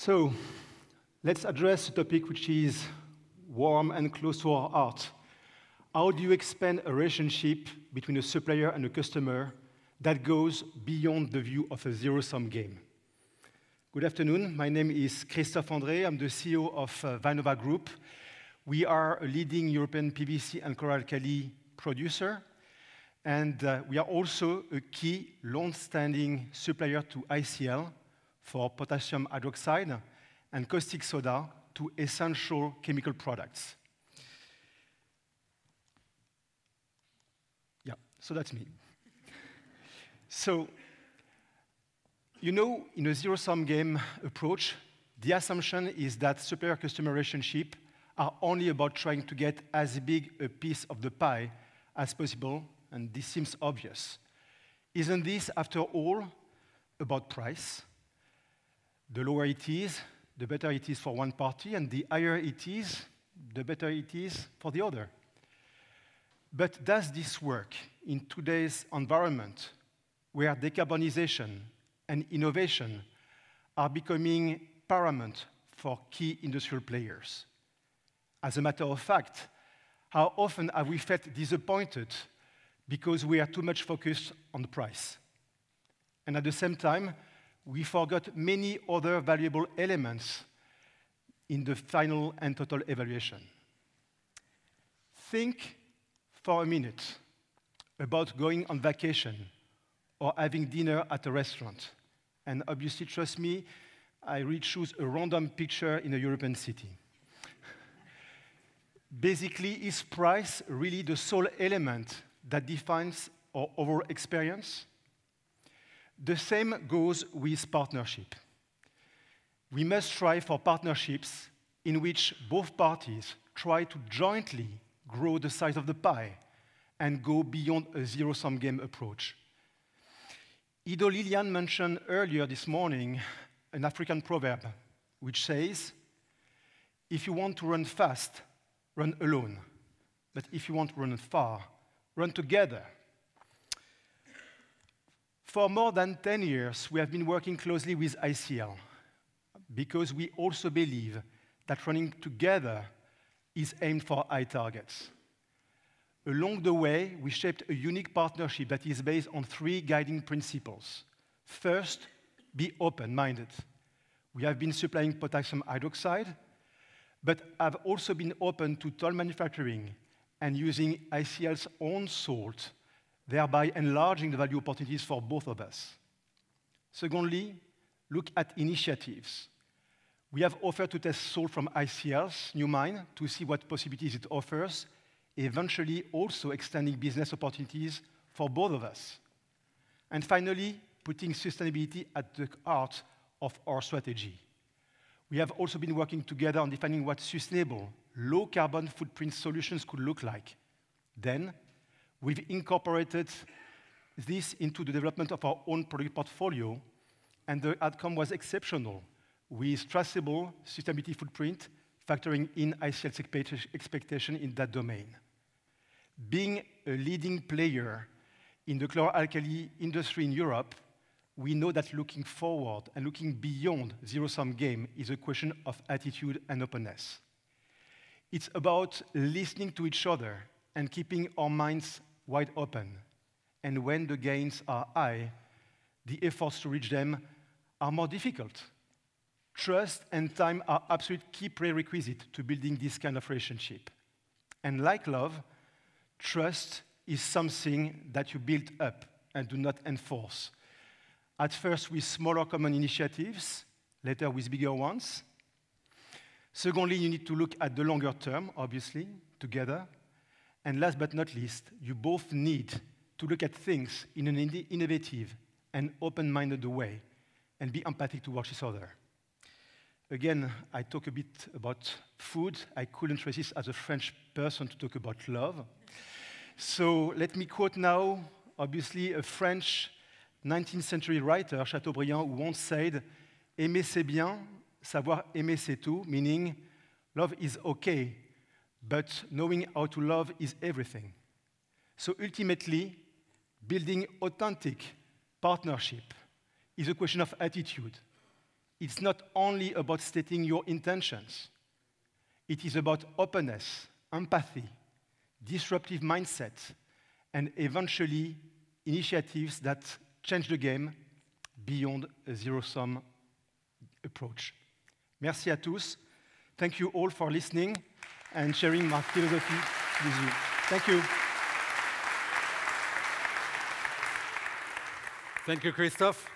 So, let's address a topic which is warm and close to our heart. How do you expand a relationship between a supplier and a customer that goes beyond the view of a zero-sum game? Good afternoon. My name is Christophe André. I'm the CEO of Vynova Group. We are a leading European PVC and chlor-alkali producer, and we are also a key long-standing supplier to ICL for potassium hydroxide and caustic soda to essential chemical products. Yeah, so that's me. So, you know, in a zero-sum game approach, the assumption is that supplier-customer relationships are only about trying to get as big a piece of the pie as possible, and this seems obvious. Isn't this, after all, about price? The lower it is, the better it is for one party, and the higher it is, the better it is for the other. But does this work in today's environment where decarbonization and innovation are becoming paramount for key industrial players? As a matter of fact, how often have we felt disappointed because we are too much focused on the price? And at the same time, we forgot many other valuable elements in the final and total evaluation. Think for a minute about going on vacation or having dinner at a restaurant. And obviously, trust me, I really choose a random picture in a European city. Basically, is price really the sole element that defines our overall experience? The same goes with partnership. We must strive for partnerships in which both parties try to jointly grow the size of the pie and go beyond a zero-sum game approach. Ido Lilian mentioned earlier this morning an African proverb which says, if you want to run fast, run alone. But if you want to run far, run together. For more than 10 years, we have been working closely with ICL because we also believe that running together is aimed for high targets. Along the way, we shaped a unique partnership that is based on 3 guiding principles. First, be open-minded. We have been supplying potassium hydroxide, but have also been open to toll manufacturing and using ICL's own salt, thereby enlarging the value opportunities for both of us. Secondly, look at initiatives. We have offered to test salt from ICL's new mine to see what possibilities it offers, eventually also extending business opportunities for both of us. And finally, putting sustainability at the heart of our strategy. We have also been working together on defining what sustainable, low-carbon footprint solutions could look like. Then, we've incorporated this into the development of our own product portfolio, and the outcome was exceptional, with traceable sustainability footprint factoring in ICL's expectation in that domain. Being a leading player in the chlor-alkali industry in Europe, we know that looking forward and looking beyond zero-sum game is a question of attitude and openness. It's about listening to each other and keeping our minds wide open. And when the gains are high, the efforts to reach them are more difficult. Trust and time are absolute key prerequisites to building this kind of relationship. And like love, trust is something that you build up and do not enforce. At first with smaller common initiatives, later with bigger ones. Secondly, you need to look at the longer term, obviously, together. And last but not least, you both need to look at things in an innovative and open-minded way and be empathic towards each other. Again, I talk a bit about food. I couldn't resist as a French person to talk about love. So let me quote now, obviously, a French 19th century writer, Chateaubriand, who once said, aimer c'est bien, savoir aimer c'est tout, meaning love is okay, but knowing how to love is everything. So ultimately, building authentic partnership is a question of attitude, it's not only about stating your intentions. It is about openness, empathy, disruptive mindset, and eventually initiatives that change the game beyond a zero-sum approach. Merci à tous. Thank you all for listening and sharing my philosophy with you. Thank you. Thank you, Christophe.